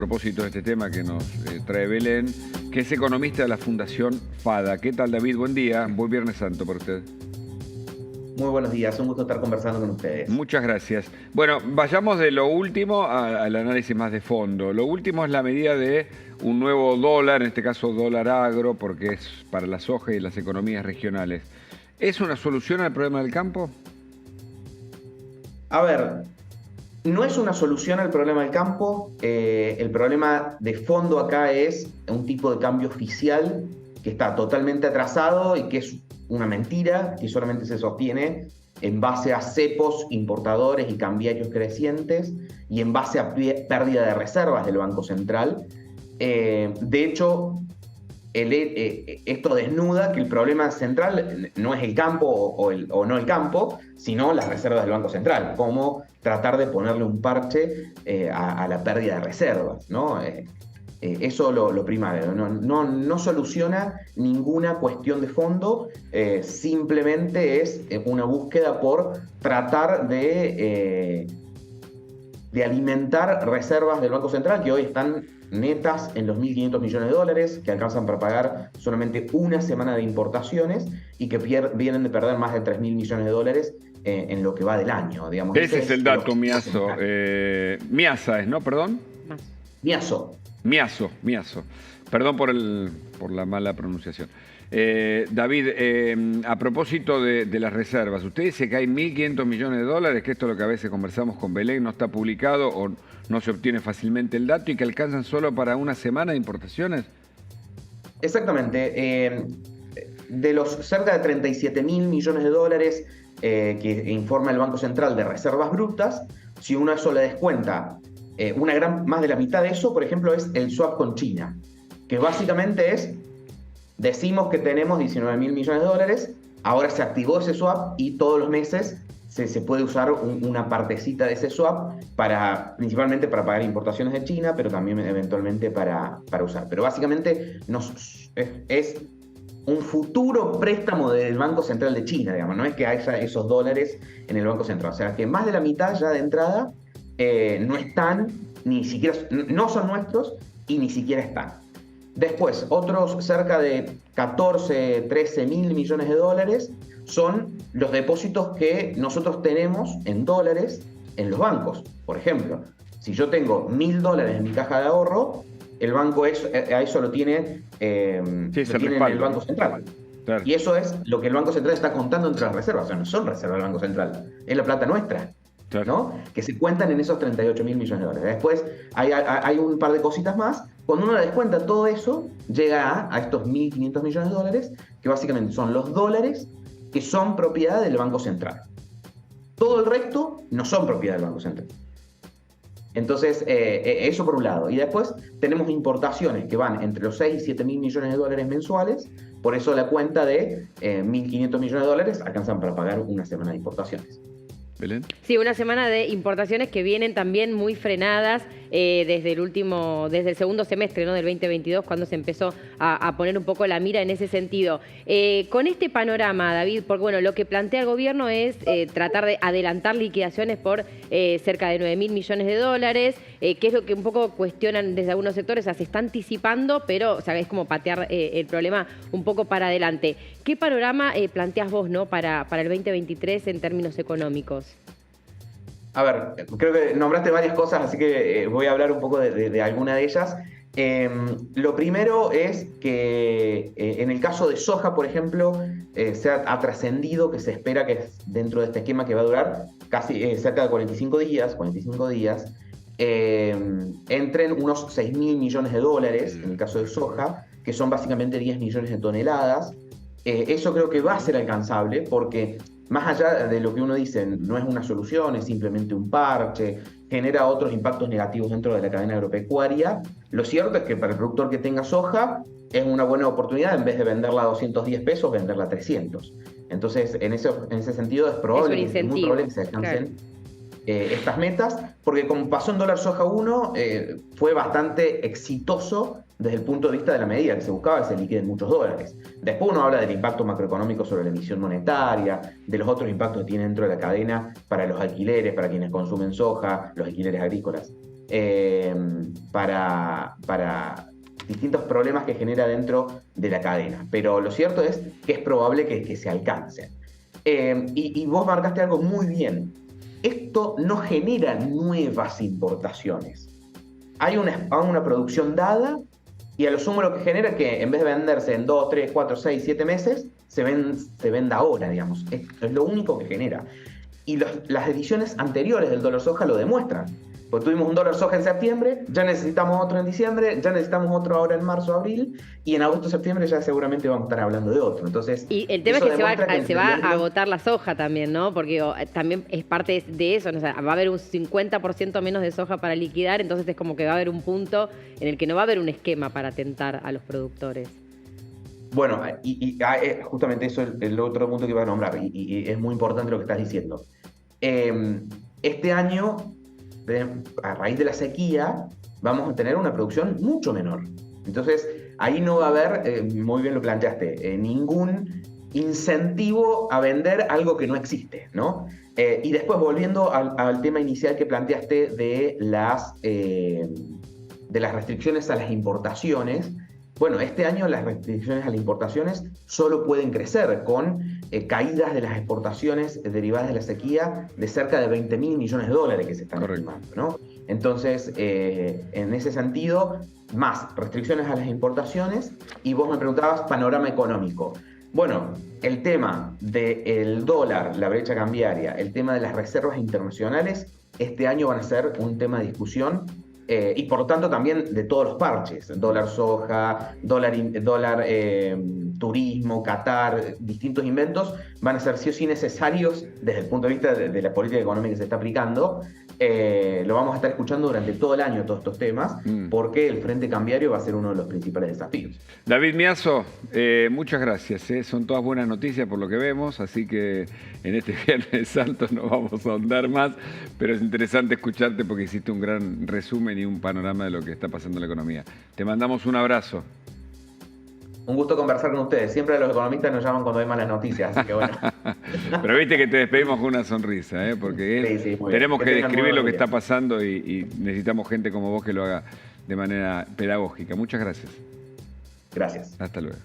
A propósito de este tema que nos trae Belén, que es economista de la Fundación FADA. ¿Qué tal, David? Buen día. Buen Viernes Santo para usted. Muy buenos días, un gusto estar conversando con ustedes. Muchas gracias. Bueno, vayamos de lo último al análisis más de fondo. Lo último es la medida de un nuevo dólar, en este caso dólar agro, porque es para la soja y las economías regionales. ¿Es una solución al problema del campo? A ver, no es una solución al problema del campo. El problema de fondo acá es un tipo de cambio oficial que está totalmente atrasado y que es una mentira, que solamente se sostiene en base a cepos importadores y cambiarios crecientes y en base a pérdida de reservas del Banco Central. De hecho, esto desnuda que el problema central no es el campo o no el campo, sino las reservas del Banco Central, como tratar de ponerle un parche a la pérdida de reservas, ¿no? Eso lo primario, no soluciona ninguna cuestión de fondo, simplemente es una búsqueda por tratar de alimentar reservas del Banco Central que hoy están netas en los 1.500 millones de dólares, que alcanzan para pagar solamente una semana de importaciones y que vienen de perder más de 3.000 millones de dólares en lo que va del año, digamos. Ese es el dato, Miazo. Miasa es, ¿no? Perdón. Miazo. Miazo. Perdón por la mala pronunciación. David, a propósito de las reservas, usted dice que hay 1.500 millones de dólares, que esto es lo que a veces conversamos con Belén, no está publicado o no se obtiene fácilmente el dato y que alcanzan solo para una semana de importaciones. Exactamente. De los cerca de 37.000 millones de dólares que informa el Banco Central de reservas brutas, si uno a eso le descuenta más de la mitad de eso, por ejemplo, es el swap con China, que básicamente es: decimos que tenemos 19.000 millones de dólares, ahora se activó ese swap y todos los meses se puede usar una partecita de ese swap principalmente para pagar importaciones de China, pero también eventualmente para usar. Pero básicamente es un futuro préstamo del Banco Central de China, digamos, no es que haya esos dólares en el Banco Central. O sea, que más de la mitad ya de entrada no están, ni siquiera, no son nuestros y ni siquiera están. Después, otros cerca de 14, 13 mil millones de dólares son los depósitos que nosotros tenemos en dólares en los bancos. Por ejemplo, si yo tengo 1.000 dólares en mi caja de ahorro, el banco a eso lo tiene, en el Banco Central. Claro. Y eso es lo que el Banco Central está contando entre las reservas. O sea, no son reservas del Banco Central, es la plata nuestra. Claro. ¿No? Que se cuentan en esos 38.000 millones de dólares. Después hay un par de cositas más. Cuando uno le descuenta todo eso, llega a estos 1.500 millones de dólares, que básicamente son los dólares que son propiedad del Banco Central. Todo el resto no son propiedad del Banco Central. Entonces, eso por un lado. Y después tenemos importaciones que van entre los 6 y 7 mil millones de dólares mensuales. Por eso la cuenta de 1.500 millones de dólares alcanzan para pagar una semana de importaciones. ¿Belén? Sí, una semana de importaciones que vienen también muy frenadas desde el segundo semestre, ¿no?, del 2022, cuando se empezó a poner un poco la mira en ese sentido. Con este panorama, David, porque bueno, lo que plantea el gobierno es tratar de adelantar liquidaciones por cerca de 9.000 millones de dólares, que es lo que un poco cuestionan desde algunos sectores. O sea, se está anticipando, pero o sea, es como patear el problema un poco para adelante. ¿Qué panorama planteás vos, ¿no?, para el 2023 en términos económicos? A ver, creo que nombraste varias cosas, así que voy a hablar un poco de alguna de ellas. Lo primero es que en el caso de soja, por ejemplo, ha trascendido que se espera que dentro de este esquema que va a durar casi cerca de 45 días, entren unos 6.000 millones de dólares en el caso de soja, que son básicamente 10 millones de toneladas. Eso creo que va a ser alcanzable porque, más allá de lo que uno dice, no es una solución, es simplemente un parche, genera otros impactos negativos dentro de la cadena agropecuaria. Lo cierto es que para el productor que tenga soja es una buena oportunidad, en vez de venderla a 210 pesos, venderla a 300. Entonces, en ese sentido es probable, es muy probable que se alcancen estas metas, porque como pasó en dólar soja 1, fue bastante exitoso desde el punto de vista de la medida que se buscaba, que se liquiden muchos dólares. Después uno habla del impacto macroeconómico sobre la emisión monetaria, de los otros impactos que tiene dentro de la cadena para los alquileres, para quienes consumen soja, los alquileres agrícolas. para distintos problemas que genera dentro de la cadena. Pero lo cierto es que es probable que se alcancen. Y vos marcaste algo muy bien. Esto no genera nuevas importaciones. Hay una producción dada y a lo sumo lo que genera es que en vez de venderse en 2, 3, 4, 6, 7 meses, se venda ahora, digamos. Es lo único que genera. Y las ediciones anteriores del dólar soja lo demuestran. Pues tuvimos un dólar soja en septiembre, ya necesitamos otro en diciembre, ya necesitamos otro ahora en marzo, abril, y en agosto, septiembre ya seguramente vamos a estar hablando de otro. Entonces, y el tema es que se va a agotar la soja también, ¿no? Porque también es parte de eso, ¿no? O sea, va a haber un 50% menos de soja para liquidar, entonces es como que va a haber un punto en el que no va a haber un esquema para atentar a los productores. Bueno, justamente eso es el otro punto que iba a nombrar, y es muy importante lo que estás diciendo. Este año, a raíz de la sequía, vamos a tener una producción mucho menor. Entonces, ahí no va a haber, muy bien lo planteaste, ningún incentivo a vender algo que no existe, ¿no? Y después, volviendo al tema inicial que planteaste de las restricciones a las importaciones, bueno, este año las restricciones a las importaciones solo pueden crecer con caídas de las exportaciones derivadas de la sequía de cerca de $20.000 millones que se están estimando, ¿no? Entonces, en ese sentido, más restricciones a las importaciones, y vos me preguntabas panorama económico. Bueno, el tema del dólar, la brecha cambiaria, el tema de las reservas internacionales, este año van a ser un tema de discusión. Y por lo tanto también de todos los parches, dólar soja, dólar turismo, Qatar, distintos inventos, van a ser sí o sí necesarios desde el punto de vista de la política económica que se está aplicando. Lo vamos a estar escuchando durante todo el año, todos estos temas, porque el frente cambiario va a ser uno de los principales desafíos. David Miazo, muchas gracias. Son todas buenas noticias por lo que vemos, así que en este Viernes Santo no vamos a ahondar más, pero es interesante escucharte porque hiciste un gran resumen y un panorama de lo que está pasando en la economía. Te mandamos un abrazo. Un gusto conversar con ustedes. Siempre los economistas nos llaman cuando hay malas noticias, así que bueno. Pero viste que te despedimos con una sonrisa, porque sí, tenemos que describir lo que está pasando y necesitamos gente como vos que lo haga de manera pedagógica. Muchas gracias. Gracias. Hasta luego.